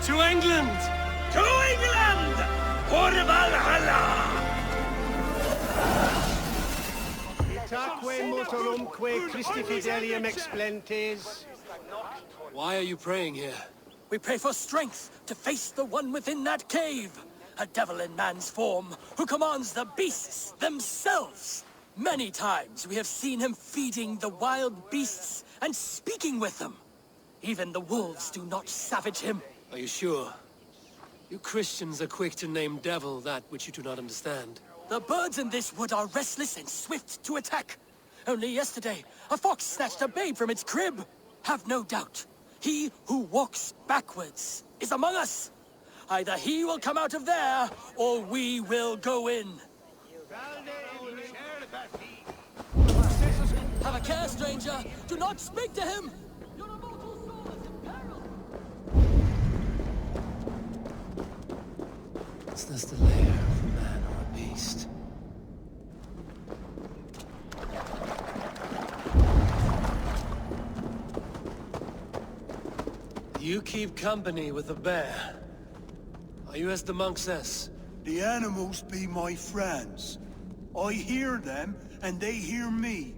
To England! To England! For Valhalla! Itaque motorumque Christi fidelium explentes. Why are you praying here? We pray for strength to face the one within that cave. A devil in man's form, who commands the beasts themselves. Many times we have seen him feeding the wild beasts and speaking with them. Even the wolves do not savage him. Are you sure? You Christians are quick to name devil that which you do not understand. The birds in this wood are restless and swift to attack. Only yesterday, a fox snatched a babe from its crib. Have no doubt, he who walks backwards is among us. Either he will come out of there, or we will go in. Have a care, stranger. Do not speak to him. Your immortal soul is in peril. Is this the lair of a man or a beast? You keep company with the bear. Are you as the monk says? The animals be my friends. I hear them, and they hear me.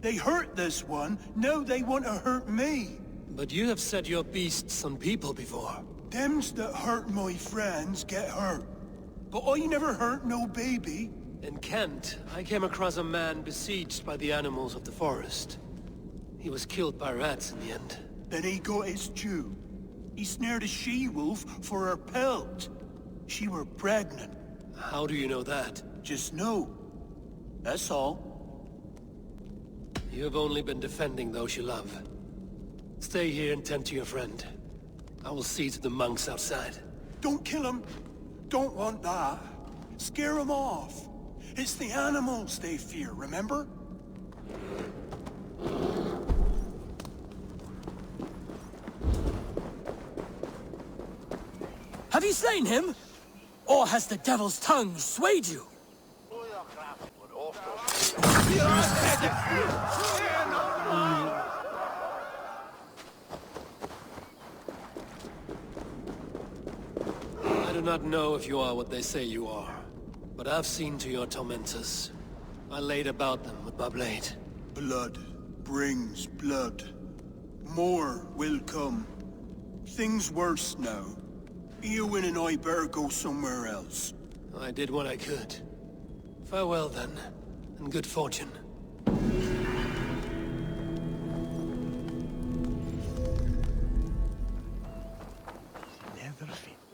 They hurt this one, now they want to hurt me. But you have set your beasts on people before. Thems that hurt my friends get hurt. But I never hurt no baby. In Kent, I came across a man besieged by the animals of the forest. He was killed by rats in the end. Then he got his due. He snared a she-wolf for her pelt. She were pregnant. How do you know that? Just know. That's all. You have only been defending those you love. Stay here and tend to your friend. I will see to the monks outside. Don't kill him. Don't want that. Scare him off. It's the animals they fear, remember? Have you slain him? Or has the devil's tongue swayed you? I do not know if you are what they say you are, but I've seen to your tormentors. I laid about them with my blade. Blood brings blood. More will come. Things worse now. Eowyn and I better go somewhere else. I did what I could. Farewell then, and good fortune.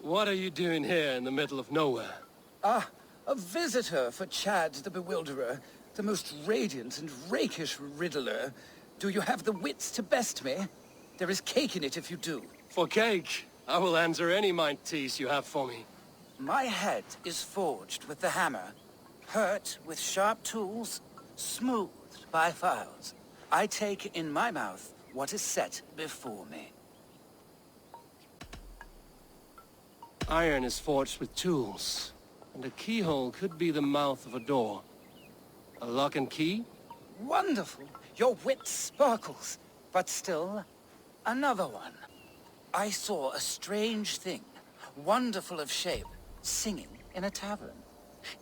What are you doing here in the middle of nowhere? Ah, a visitor for Chad the Bewilderer, the most radiant and rakish riddler. Do you have the wits to best me? There is cake in it if you do. For cake, I will answer any mind tease you have for me. My head is forged with the hammer, hurt with sharp tools, smoothed by files. I take in my mouth what is set before me. Iron is forged with tools, and a keyhole could be the mouth of a door. A lock and key? Wonderful. Your wit sparkles. But still, another one. I saw a strange thing, wonderful of shape, singing in a tavern.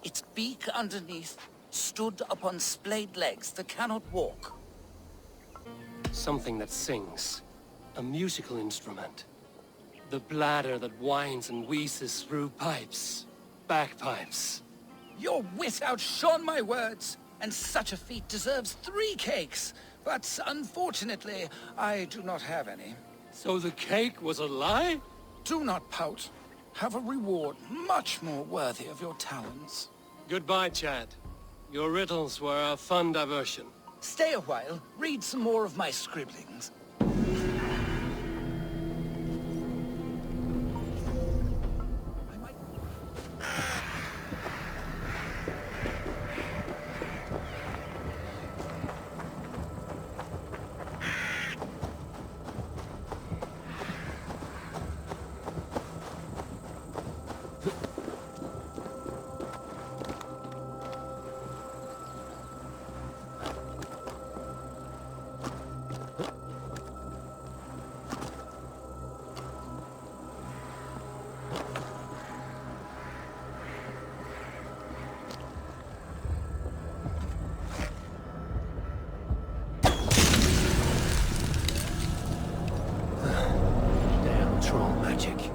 Its beak underneath stood upon splayed legs that cannot walk. Something that sings. A musical instrument. The bladder that whines and wheezes through pipes. Bagpipes. Your wit outshone my words, and such a feat deserves 3 cakes. But unfortunately, I do not have any. So the cake was a lie? Do not pout. Have a reward much more worthy of your talents. Goodbye, Chad. Your riddles were a fun diversion. Stay a while, read some more of my scribblings. magic.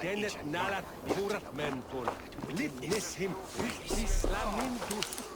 Dennet nalat purat menton. Litnis him islamintus.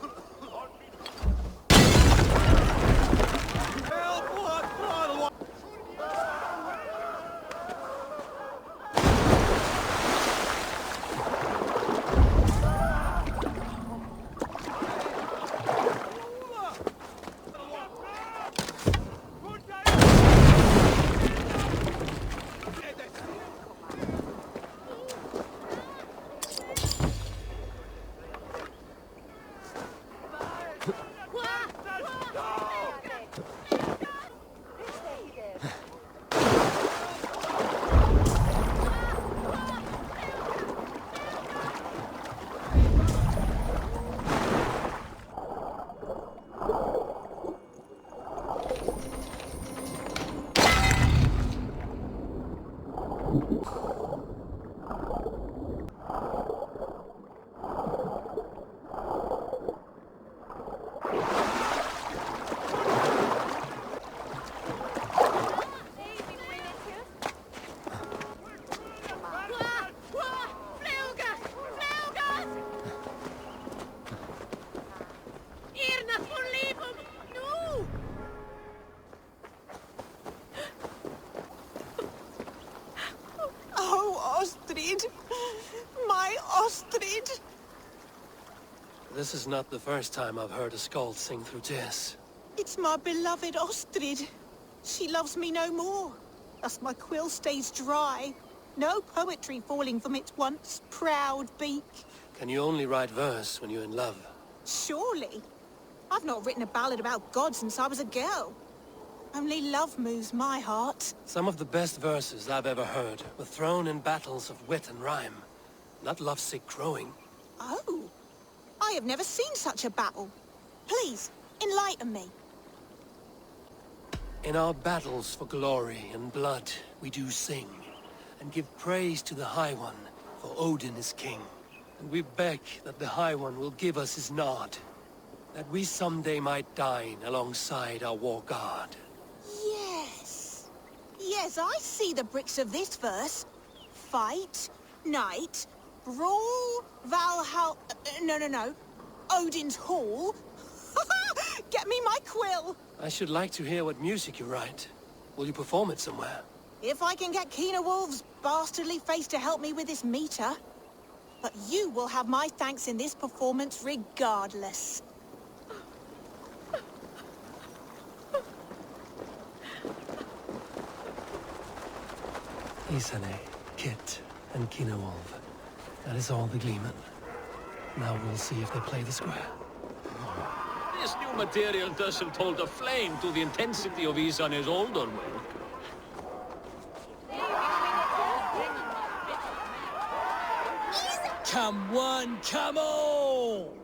This is not the first time I've heard a skald sing through tears. It's my beloved Ostrid. She loves me no more. Thus my quill stays dry. No poetry falling from its once proud beak. Can you only write verse when you're in love? Surely. I've not written a ballad about God since I was a girl. Only love moves my heart. Some of the best verses I've ever heard were thrown in battles of wit and rhyme, not lovesick crowing. Oh, I have never seen such a battle. Please, enlighten me. In our battles for glory and blood, we do sing, and give praise to the High One, for Odin is king. And we beg that the High One will give us his nod, that we someday might dine alongside our war god. Yes. Yes, I see the bricks of this verse. Fight, night, brawl, Valhalla... No. Odin's Hall. Get me my quill. I should like to hear what music you write. Will you perform it somewhere? If I can get Keener Wolf's bastardly face to help me with this meter. But you will have my thanks in this performance regardless. Isane, Kit, and Keener Wolf. That is all the Gleeman. Now we'll see if they play the square. This new material doesn't hold a flame to the intensity of Isane's older work. Come one, come all!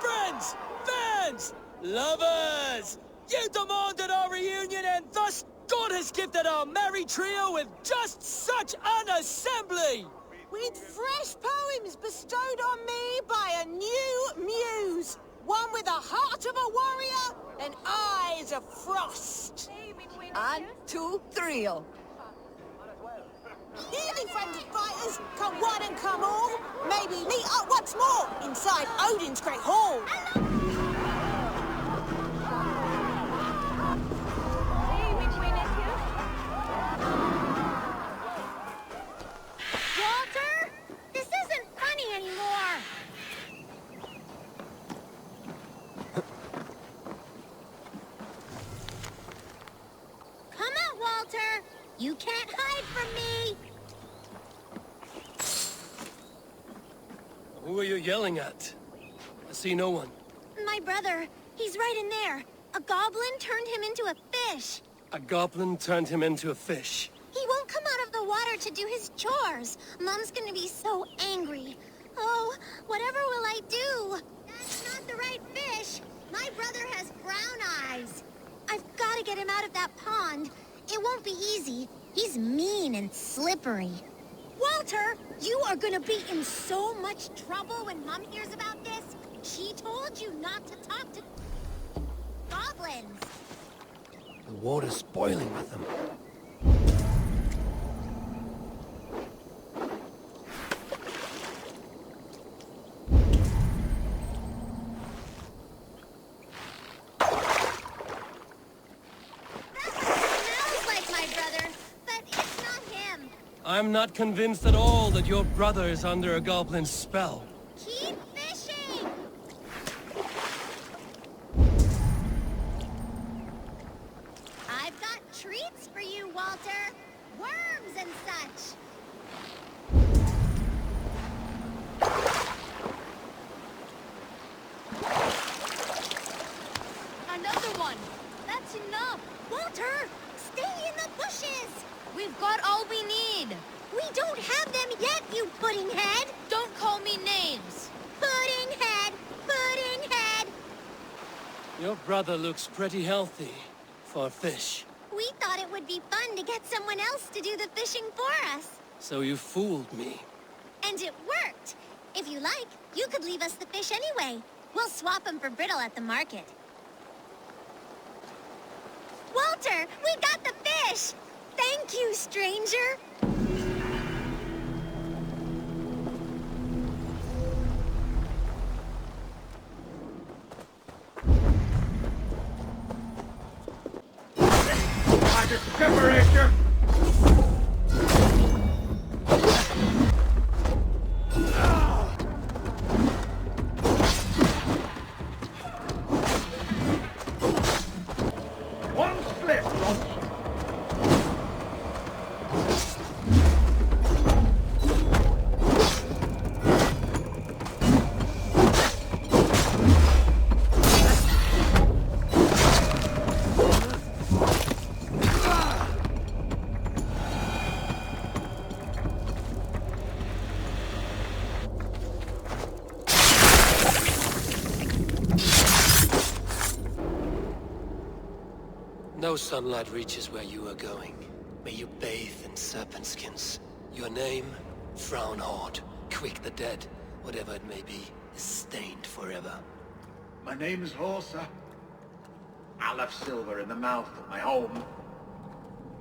Friends, fans, lovers! You demanded our reunion, and thus God has gifted our merry trio with just such an assembly! With fresh poems bestowed on me by a new muse. One with a heart of a warrior and eyes of frost. 1, 2, 3. Nearly friendly fighters, come one and come all. Maybe meet up once more inside Odin's great hall. Walter, this isn't funny anymore. Come out, Walter. You can't hide from me. Who are you yelling at? I see no one. My brother, he's right in there. A goblin turned him into a fish. A goblin turned him into a fish. He won't come out of the water to do his chores. Mom's gonna be so angry. Oh, whatever will I do? That's not the right fish. My brother has brown eyes. I've got to get him out of that pond. It won't be easy. He's mean and slippery. Walter, you are gonna be in so much trouble when Mom hears about this. She told you not to talk to goblins. The water's boiling with them. I'm not convinced at all that your brother is under a goblin's spell. Keep fishing! I've got treats for you, Walter. Worms and such. Another one. That's enough. Walter, stay in the bushes. We've got all we need. We don't have them yet, you pudding head. Don't call me names. Pudding head, pudding head. Your brother looks pretty healthy for a fish. We thought it would be fun to get someone else to do the fishing for us. So you fooled me. And it worked. If you like, you could leave us the fish anyway. We'll swap them for brittle at the market. Walter, we got the fish! Thank you, stranger! Temperature! No sunlight reaches where you are going. May you bathe in serpent skins. Your name, Frownhorde. Quick the dead, whatever it may be, is stained forever. My name is Horsa. I left silver in the mouth of my home.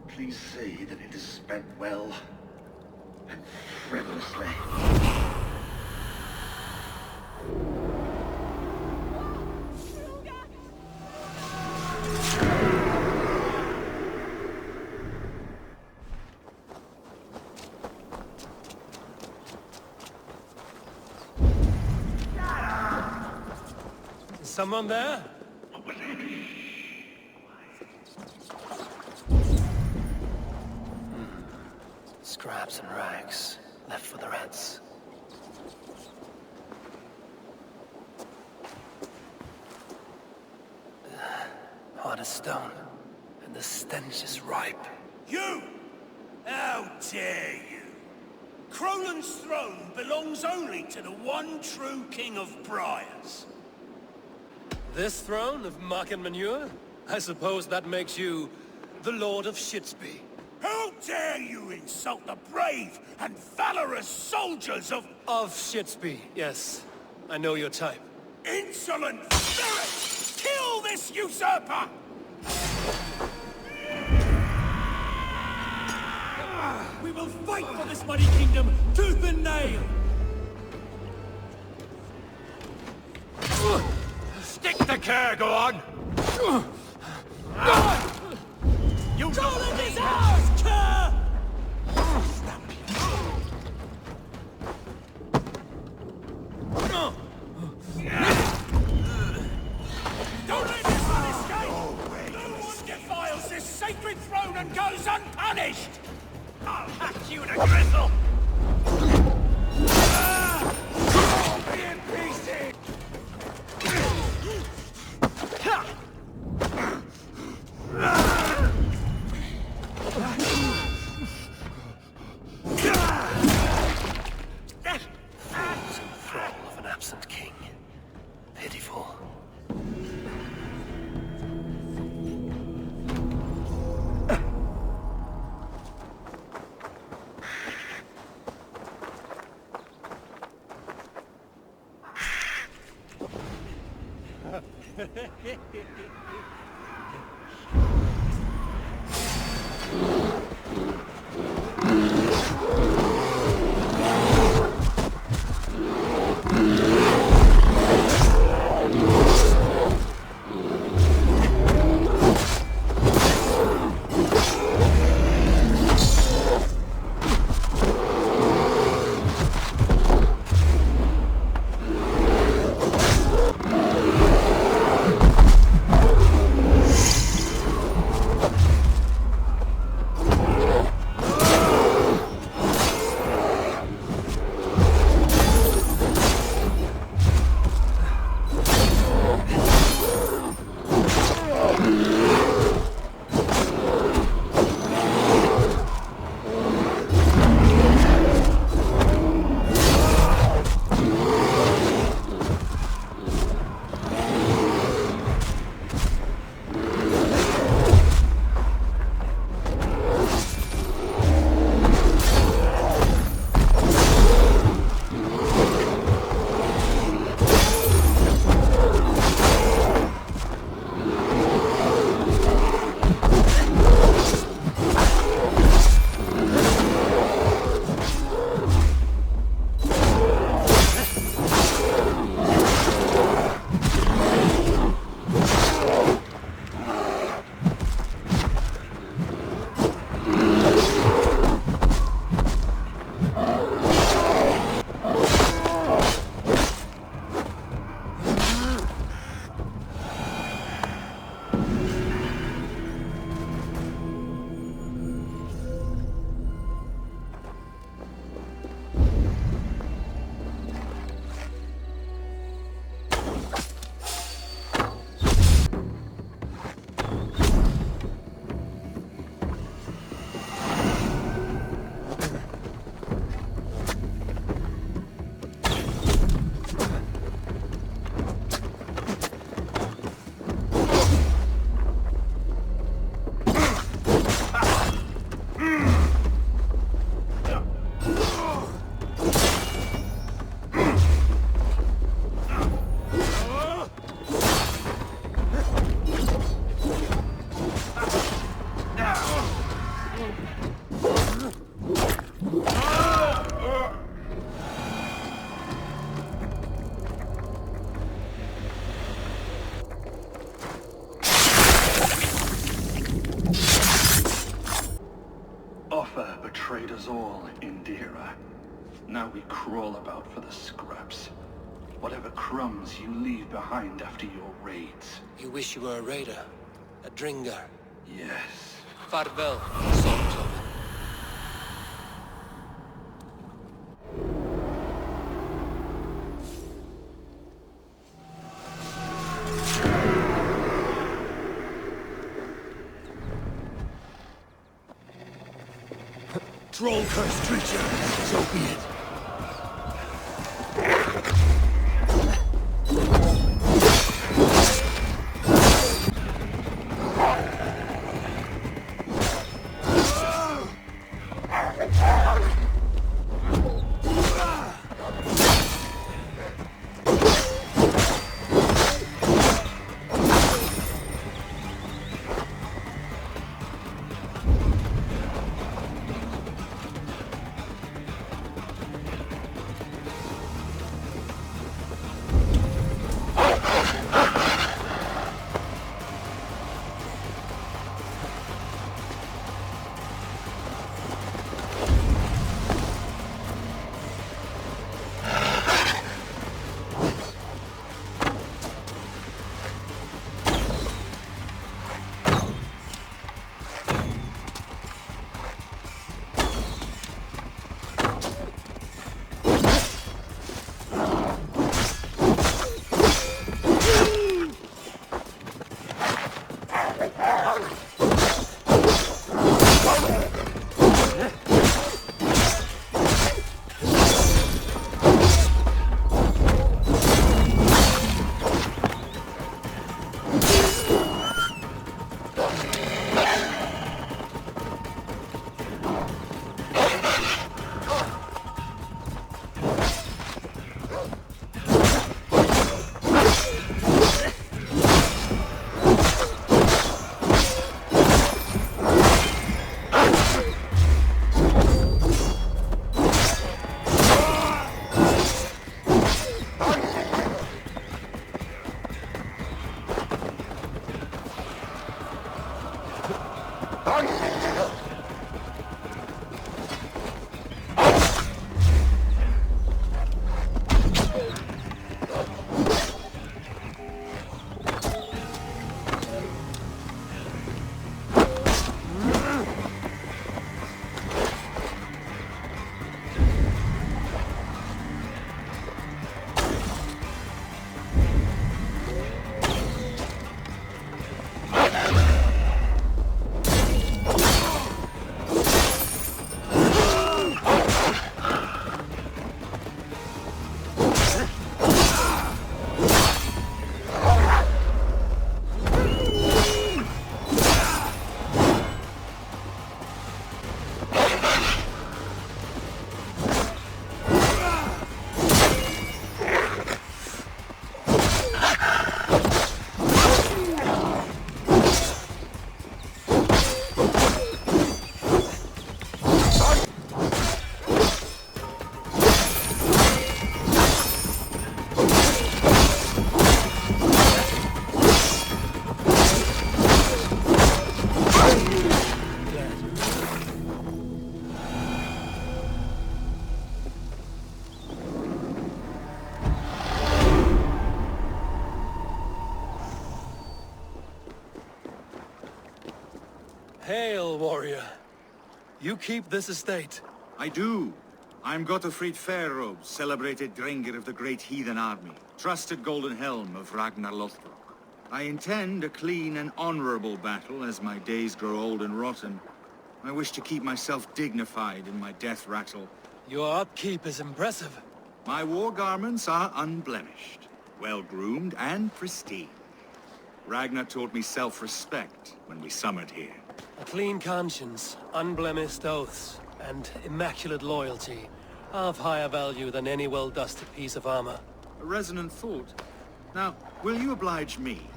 Please say that it is spent well and frivolously. Is someone there? Scraps and rags, left for the rats. Hard as stone, and the stench is ripe. You! How dare you! Crolan's throne belongs only to the one true King of Briars. This throne of muck and manure? I suppose that makes you the Lord of Shitsby. How dare you insult the brave and valorous soldiers of Shitsby, yes. I know your type. insolent spirit! Kill this usurper! We will fight for this mighty kingdom, tooth and nail! Stick to care, go on! Poland is ours, Kerr! Don't let this one escape! No one defiles this sacred throne and goes unpunished! I'll hack you to gristle! Be in pieces! Thrall of an absent king. Pitiful. betrayed us all, Indira. Now we crawl about for the scraps. Whatever crumbs you leave behind after your raids. You wish you were a raider, a dringar. Yes. Farvel, Solto. Troll-cursed creature, so be it. Hail, warrior. You keep this estate. I do. I'm Gotafrid Fairrobes, celebrated Drengr of the great heathen army, trusted golden helm of Ragnar Lothbrok. I intend a clean and honorable battle as my days grow old and rotten. I wish to keep myself dignified in my death rattle. Your upkeep is impressive. My war garments are unblemished, well-groomed and pristine. Ragnar taught me self-respect when we summoned here. A clean conscience, unblemished oaths, and immaculate loyalty are of higher value than any well-dusted piece of armor. A resonant thought. Now, will you oblige me?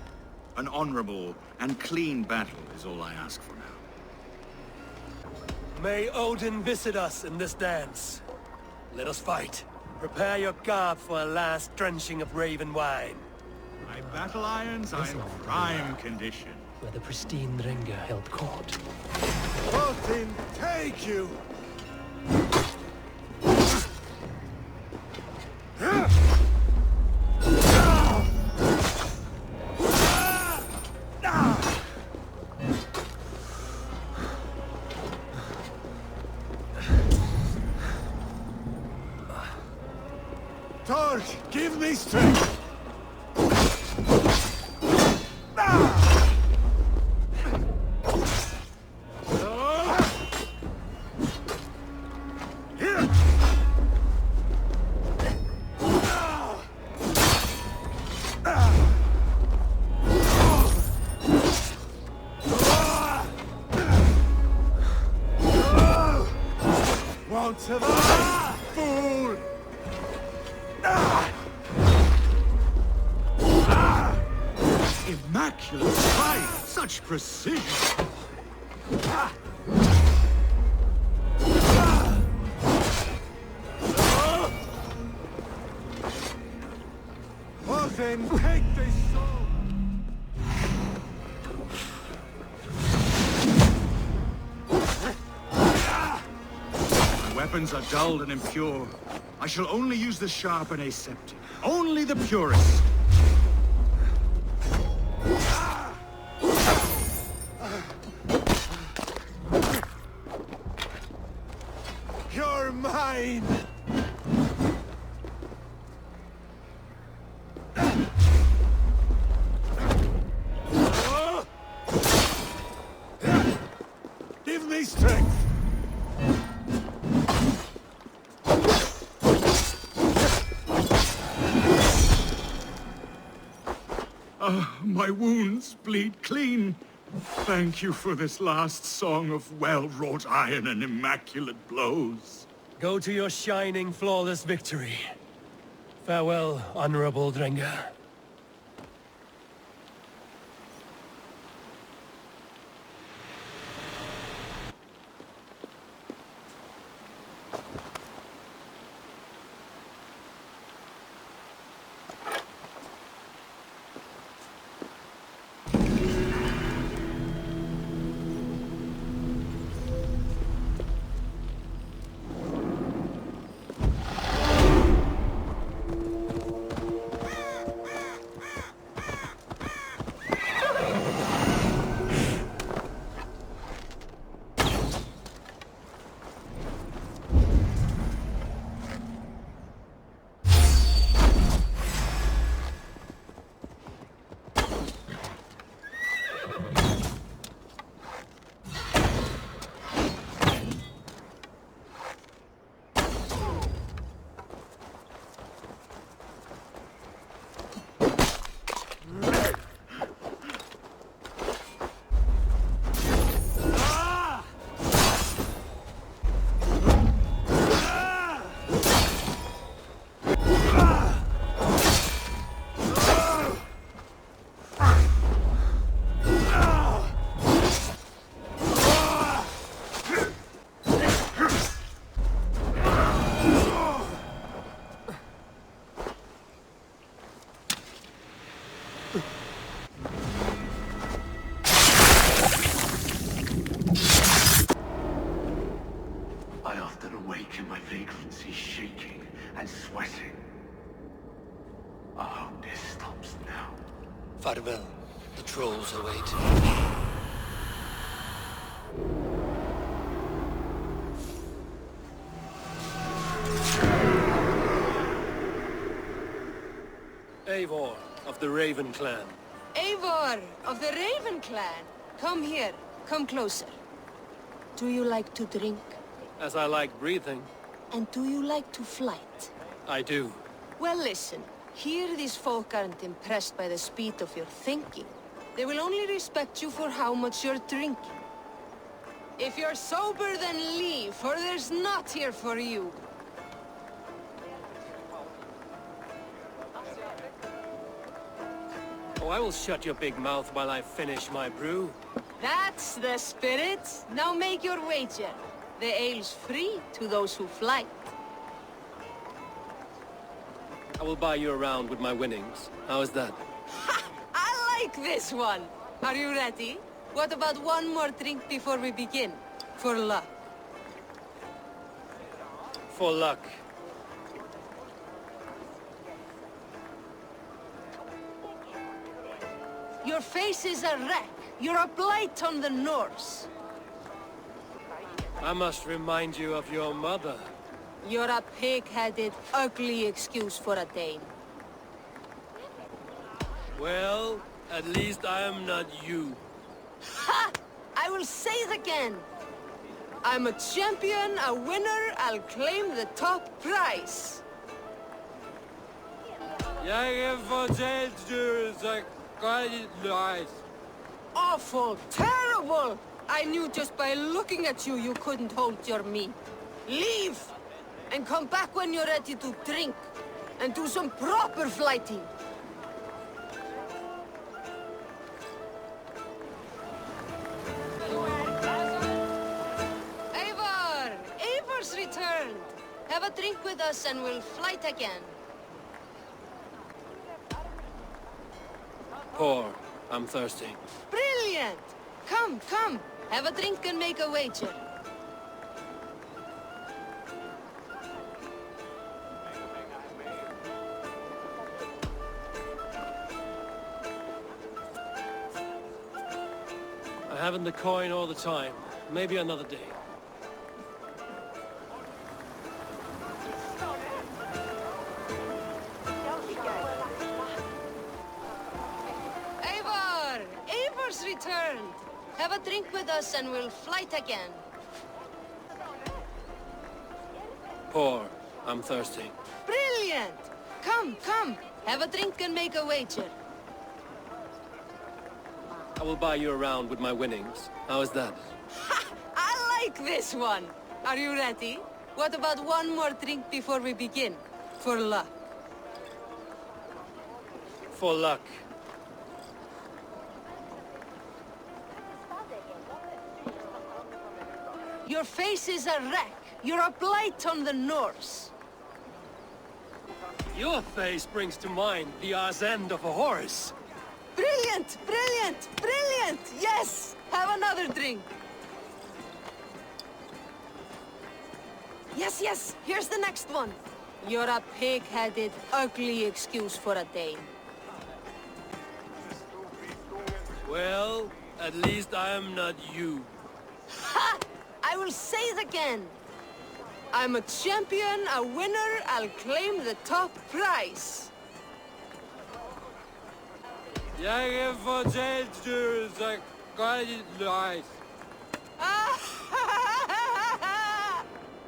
An honorable and clean battle is all I ask for now. May Odin visit us in this dance. Let us fight. Prepare your garb for a last drenching of raven wine. My battle irons are in prime condition. Where the pristine Drengr held court. Odin, take you! Torch, give me strength! Won't survive, fool! Immaculate strike! Such precision! Well then, take this sword! My weapons are dulled and impure. I shall only use the sharp and aseptic. Only the purest. You're mine! Give me strength! My wounds bleed clean. Thank you for this last song of well-wrought iron and immaculate blows. Go to your shining, flawless victory. Farewell, honorable Drenga. I often awaken my vagrancy shaking and sweating. I hope this stops now. Farewell. The trolls await. Eivor of the Raven Clan. Eivor of the Raven Clan. Come here. Come closer. Do you like to drink? As I like breathing. And do you like to flight? I do. Well, listen. Here these folk aren't impressed by the speed of your thinking. They will only respect you for how much you're drinking. If you're sober, then leave, for there's naught here for you. Oh, I will shut your big mouth while I finish my brew. That's the spirit. Now make your wager. The ale's free to those who flight. I will buy you around with my winnings. How is that? Ha! I like this one. Are you ready? What about one more drink before we begin? For luck. For luck. Your face is a wreck. You're a blight on the Norse. I must remind you of your mother. You're a pig-headed, ugly excuse for a Dane. Well, at least I am not you. Ha! I will say it again. I'm a champion, a winner, I'll claim the top prize. Jeg fortalte du, så gør dit løs. Awful, terrible! I knew just by looking at you, you couldn't hold your meat. Leave! And come back when you're ready to drink. And do some proper fighting. Eivar's returned. Have a drink with us and we'll fight again. Pour. I'm thirsty. Brilliant! Come, come. Have a drink and make a wager. I haven't the coin all the time. Maybe another day. Eivar's returned. Have a drink with us and we'll fight again. Pour. I'm thirsty. Brilliant! Come, come. Have a drink and make a wager. I will buy you around with my winnings. How is that? Ha! I like this one. Are you ready? What about one more drink before we begin? For luck. For luck. Your face is a wreck. You're a blight on the Norse. Your face brings to mind the arse end of a horse. Brilliant! Brilliant! Brilliant! Yes! Have another drink. Yes, yes! Here's the next one. You're a pig-headed, ugly excuse for a Dane. Well, at least I am not you. Ha! I will say it again. I'm a champion, a winner, I'll claim the top prize. Jeg fortalte du, så gør dit løs.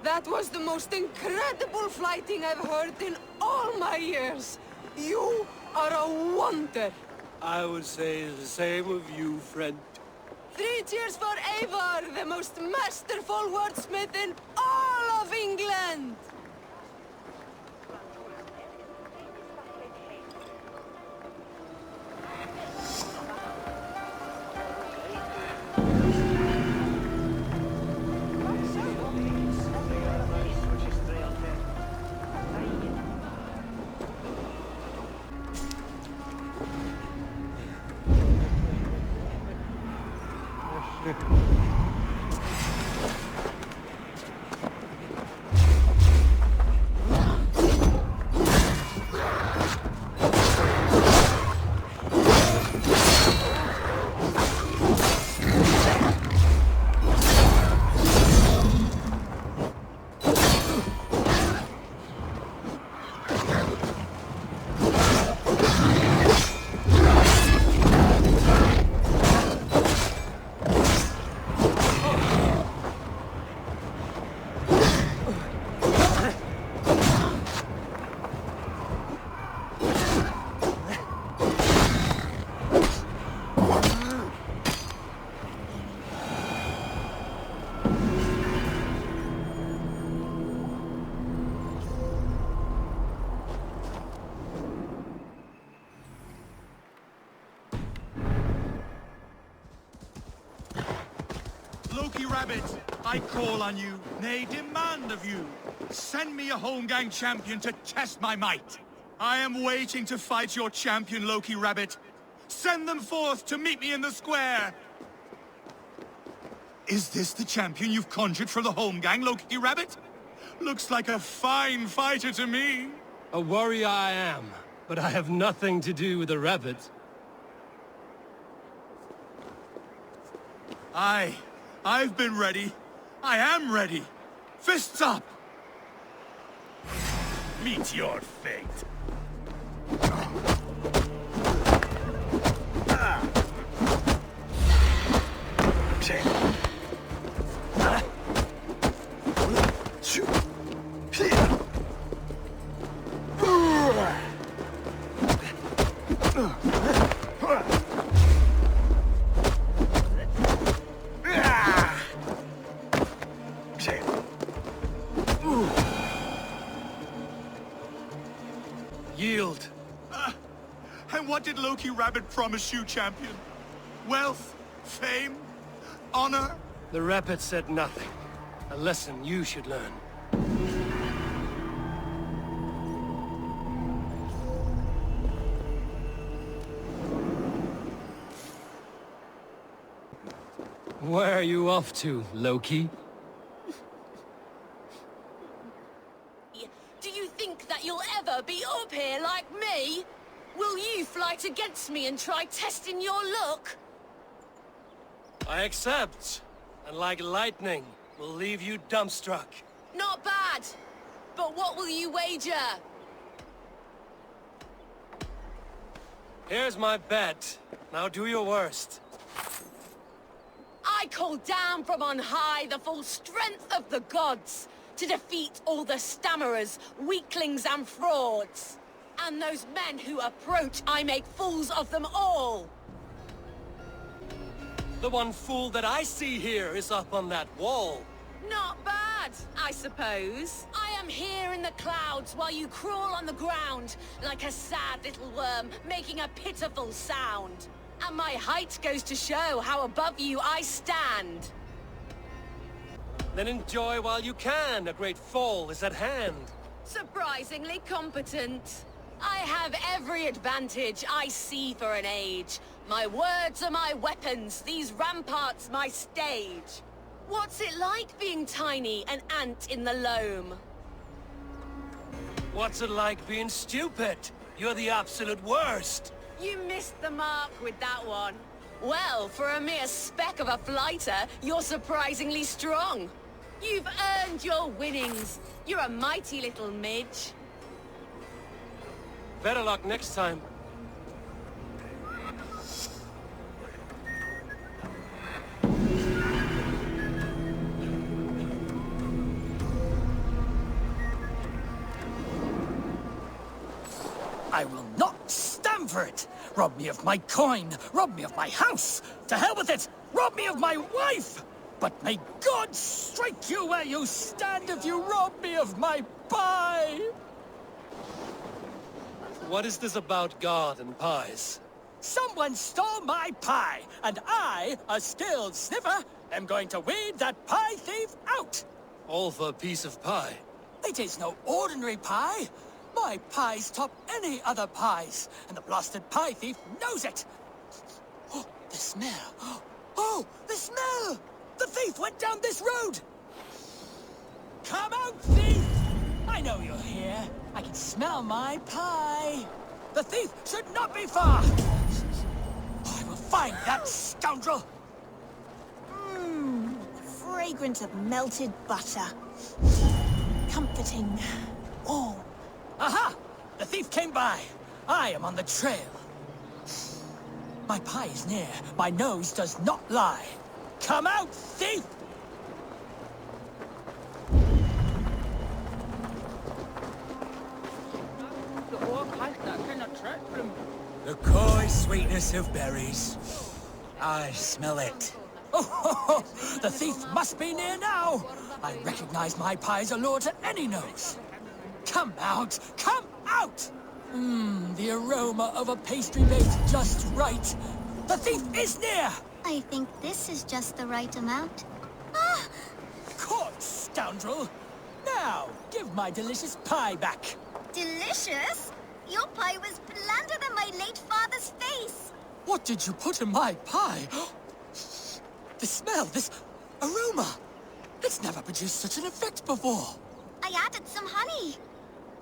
That was the most incredible fighting I've heard in all my years. You are a wonder. I would say the same of you, friend. 3 cheers for Eivar, the most masterful wordsmith in all of England! Rabbit, I call on you, nay, demand of you. Send me a Holmgang champion to test my might. I am waiting to fight your champion, Loki Rabbit. Send them forth to meet me in the square. Is this the champion you've conjured for the Holmgang, Loki Rabbit? Looks like a fine fighter to me. A warrior I am, but I have nothing to do with the rabbit. I've been ready. I am ready. Fists up! Meet your fate. Yield. And what did Loki Rabbit promise you, champion? Wealth? Fame? Honor? The rabbit said nothing. A lesson you should learn. Where are you off to, Loki? Do you think that you'll ever be up here like me? Will you fight against me and try testing your luck? I accept. And like lightning, will leave you dumbstruck. Not bad. But what will you wager? Here's my bet. Now do your worst. I call down from on high the full strength of the gods to defeat all the stammerers, weaklings and frauds. And those men who approach, I make fools of them all. The one fool that I see here is up on that wall. Not bad, I suppose. I am here in the clouds while you crawl on the ground like a sad little worm making a pitiful sound. And my height goes to show how above you I stand. Then enjoy while you can. A great fall is at hand. Surprisingly competent. I have every advantage I see for an age. My words are my weapons, these ramparts my stage. What's it like being tiny, an ant in the loam? What's it like being stupid? You're the absolute worst. You missed the mark with that one. Well, for a mere speck of a flighter, you're surprisingly strong. You've earned your winnings. You're a mighty little midge. Better luck next time. I will not stand for it! Rob me of my coin! Rob me of my house! To hell with it! Rob me of my wife! But may God strike you where you stand if you rob me of my pie! What is this about God and pies? Someone stole my pie, and I, a skilled sniffer, am going to weed that pie thief out! All for a piece of pie. It is no ordinary pie! My pies top any other pies, and the blasted pie thief knows it! Oh, the smell! Oh, the smell! The thief went down this road! Come out, thief! I know you're here. I can smell my pie. The thief should not be far! I will find that scoundrel! Fragrant of melted butter. Comforting. Warm. Aha! The thief came by. I am on the trail. My pie is near. My nose does not lie. Come out, thief! The coy sweetness of berries. I smell it. Oh, the thief must be near now. I recognize my pie's allure to any nose. Come out! Come out! The aroma of a pastry baked just right. The thief is near! I think this is just the right amount. Caught, scoundrel! Now, give my delicious pie back. Delicious? Your pie was blander than my late father's face. What did you put in my pie? The smell, this aroma. It's never produced such an effect before. I added some honey.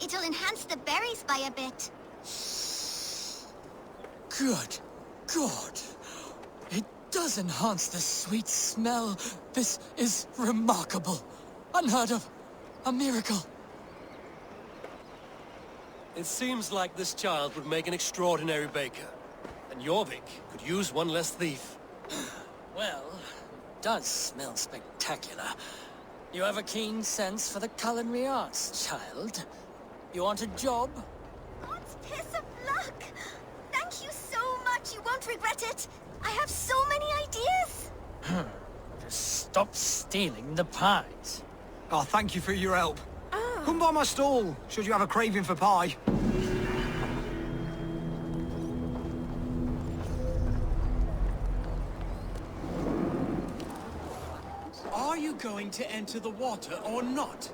It'll enhance the berries by a bit. Good God. It does enhance the sweet smell. This is remarkable. Unheard of. A miracle. It seems like this child would make an extraordinary baker. And Jorvik could use one less thief. Well, it does smell spectacular. You have a keen sense for the culinary arts, child. You want a job? God's piss of luck! Thank you so much, you won't regret it. I have so many ideas. Just stop stealing the pies. Oh, thank you for your help. Come by my stall, should you have a craving for pie. Are you going to enter the water or not?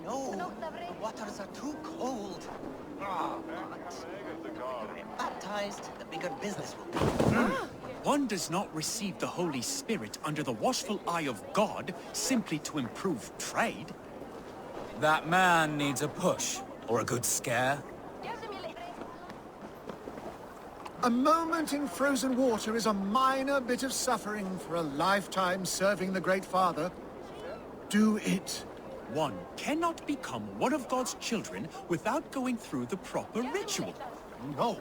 No, the waters are too cold. The bigger I'm baptized, the bigger business will be. One does not receive the Holy Spirit under the watchful eye of God simply to improve trade. That man needs a push, or a good scare. A moment in frozen water is a minor bit of suffering for a lifetime serving the Great Father. Do it. One cannot become one of God's children without going through the proper ritual. No,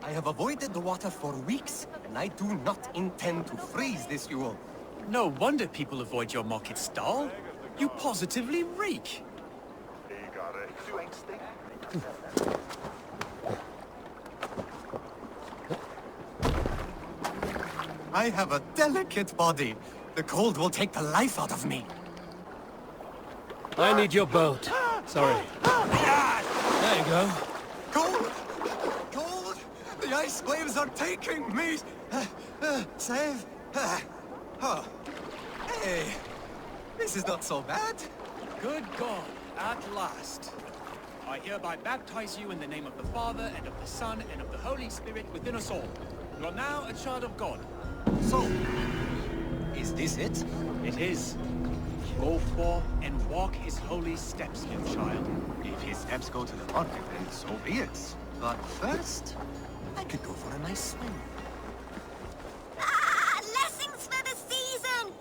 I have avoided the water for weeks, and I do not intend to freeze this Yule. No wonder people avoid your market stall. You positively reek. I have a delicate body. The cold will take the life out of me. I need your boat. Sorry. There you go. Cold! Cold! The ice waves are taking me! Save! Oh. Hey! This is not so bad. Good God, at last. I hereby baptize you in the name of the Father, and of the Son, and of the Holy Spirit within us all. You are now a child of God. So, is this it? It is. Go forth and walk his holy steps, little child. If his steps go to the market, then so be it. But first, I could go for a nice swim. Lessons for the season!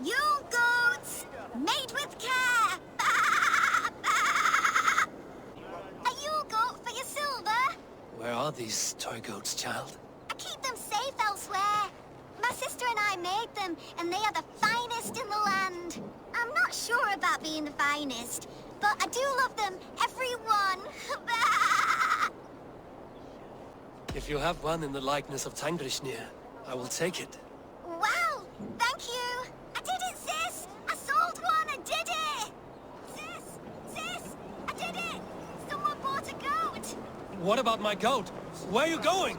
You goats, made with care! A Yule goat for your silver? Where are these toy goats, child? I keep them safe elsewhere. My sister and I made them, and they are the finest in the land. I'm not sure about being the finest, but I do love them, every one. If you have one in the likeness of Tangrishnir, I will take it. Wow, thank you. I did it, sis. I sold one, I did it. Sis, I did it. Someone bought a goat. What about my goat? Where are you going?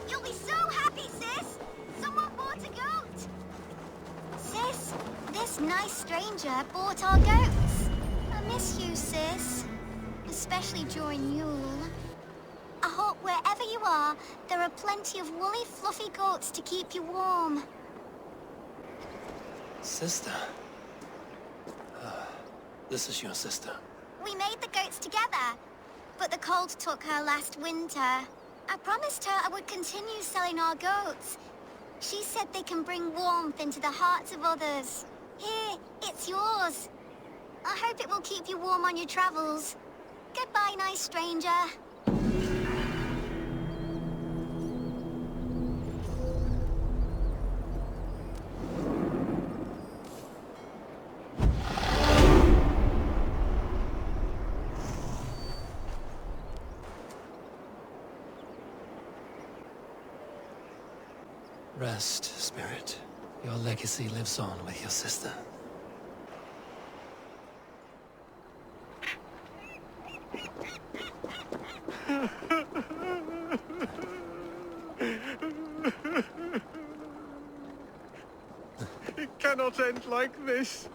You'll be so happy, sis. Someone bought a goat. Sis, this nice stranger bought our goats. I miss you, sis. Especially during Yule. I hope wherever you are, there are plenty of woolly, fluffy goats to keep you warm. Sister. This is your sister. We made the goats together, but the cold took her last winter. I promised her I would continue selling our goats. She said they can bring warmth into the hearts of others. Here, it's yours. I hope it will keep you warm on your travels. Goodbye, nice stranger. Rest, spirit. Your legacy lives on with your sister. It cannot end like this.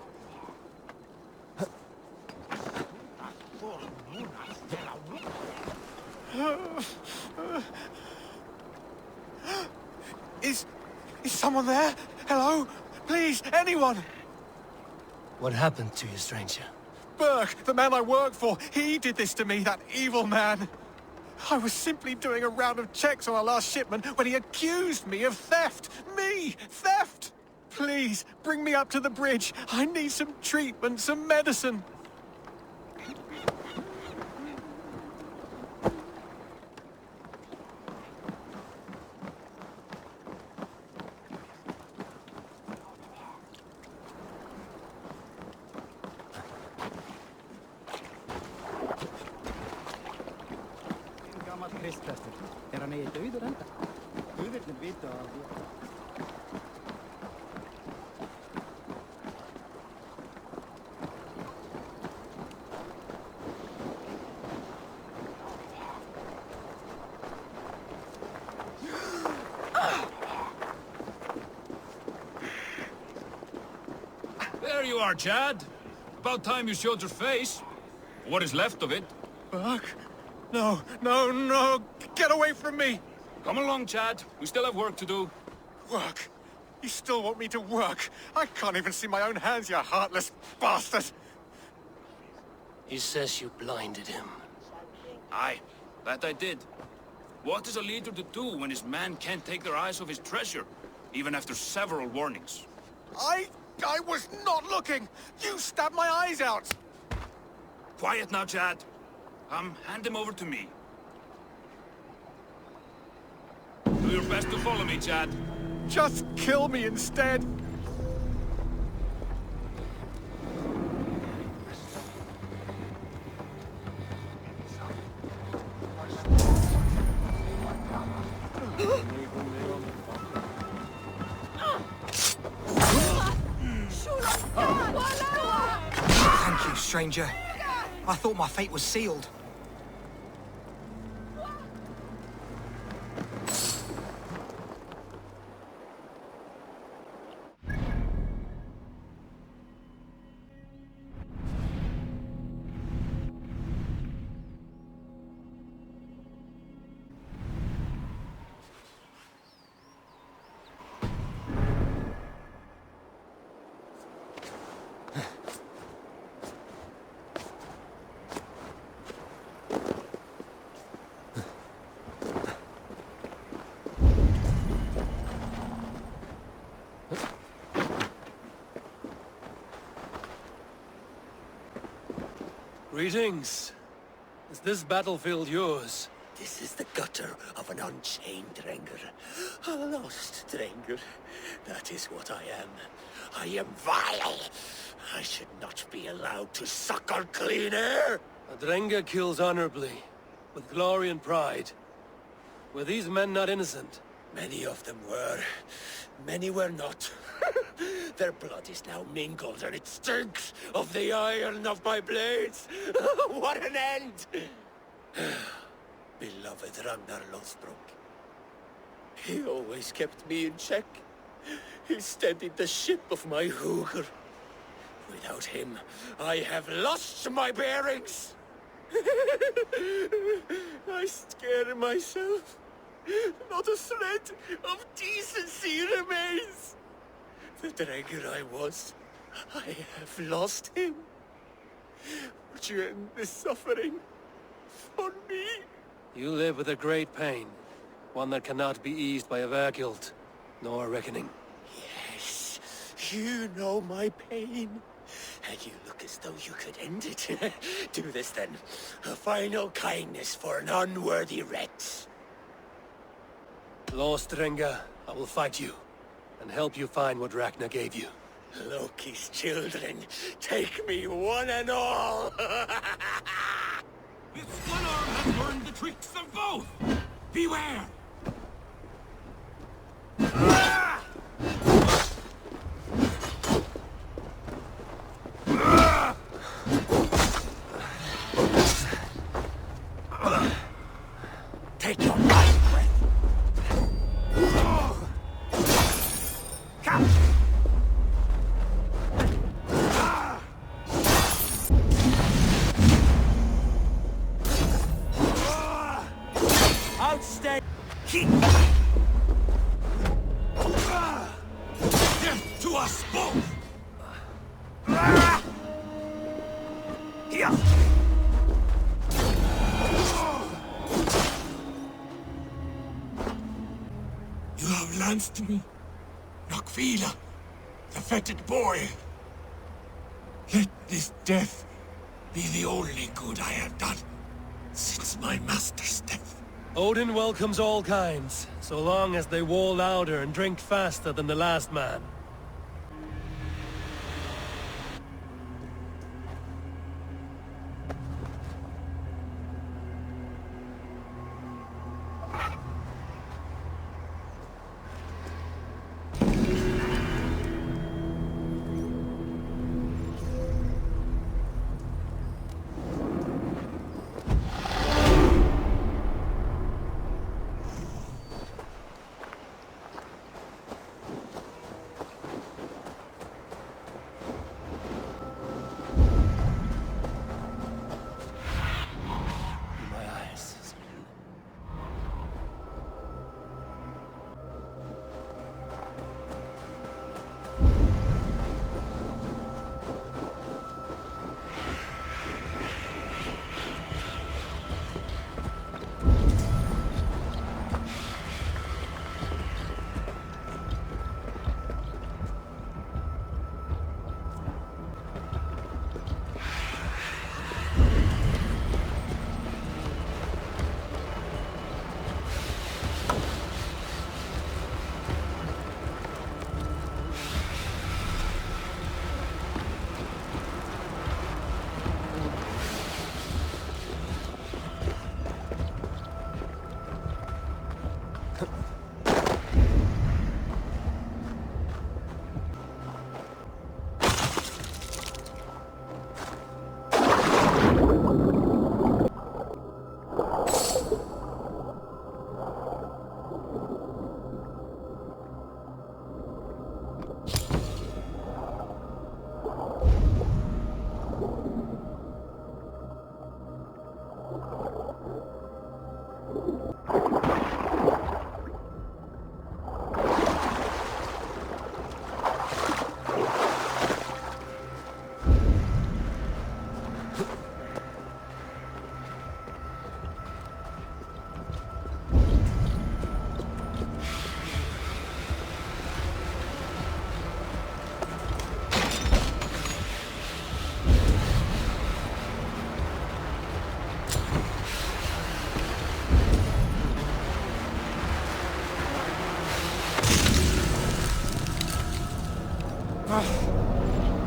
Is someone there? Hello? Please, anyone! What happened to you, stranger? Burke, the man I work for, he did this to me, that evil man. I was simply doing a round of checks on our last shipment when he accused me of theft. Me! Theft! Please, bring me up to the bridge. I need some treatment, some medicine. There you are, Chad. About time you showed your face. What is left of it? Burke? No, no, no! Get away from me! Come along, Chad. We still have work to do. Work? You still want me to work? I can't even see my own hands, you heartless bastard! He says you blinded him. Aye, that I did. What is a leader to do when his men can't take their eyes off his treasure, even after several warnings? I was not looking! You stabbed my eyes out! Quiet now, Chad. Hand him over to me. Do your best to follow me, Chad. Just kill me instead! Thank you, stranger. I thought my fate was sealed. Greetings. Is this battlefield yours? This is the gutter of an unchained Drengr. A lost Drengr. That is what I am. I am vile. I should not be allowed to suckle clean air. A Drengr kills honorably, with glory and pride. Were these men not innocent? Many of them were. Many were not. Their blood is now mingled, and it stinks of the iron of my blades. What an end! Beloved Ragnar Lothbrok. He always kept me in check. He steadied the ship of my Hugr. Without him, I have lost my bearings. I scare myself. Not a thread of decency remains. The Drengr I was, I have lost him. Would you end this suffering for me? You live with a great pain, one that cannot be eased by a Wergild, nor a reckoning. Yes, you know my pain, and you look as though you could end it. Do this then, a final kindness for an unworthy wretch. Lost Drengr, I will fight you, and help you find what Ragnar gave you. Loki's children, take me one and all! This one arm has learned the tricks of both! Beware! Take your last breath! Come! I'll stay. us both! Here! You have lanced me, Nakvila, the fetid boy. Let this death be the only good I have done since my master's death. Odin welcomes all kinds, so long as they war louder and drink faster than the last man.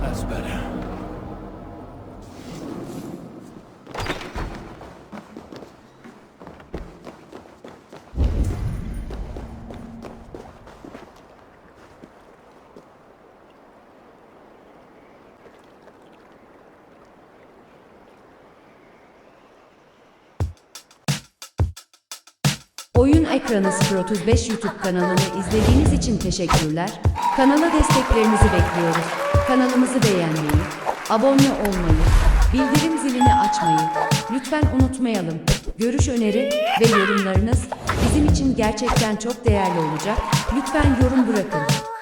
That's better. Oyun Ekranı 035 YouTube kanalını izlediğiniz için teşekkürler. Kanala desteklerinizi bekliyoruz. Kanalımızı beğenmeyi, abone olmayı, bildirim zilini açmayı lütfen unutmayalım. Görüş, öneri ve yorumlarınız bizim için gerçekten çok değerli olacak. Lütfen yorum bırakın.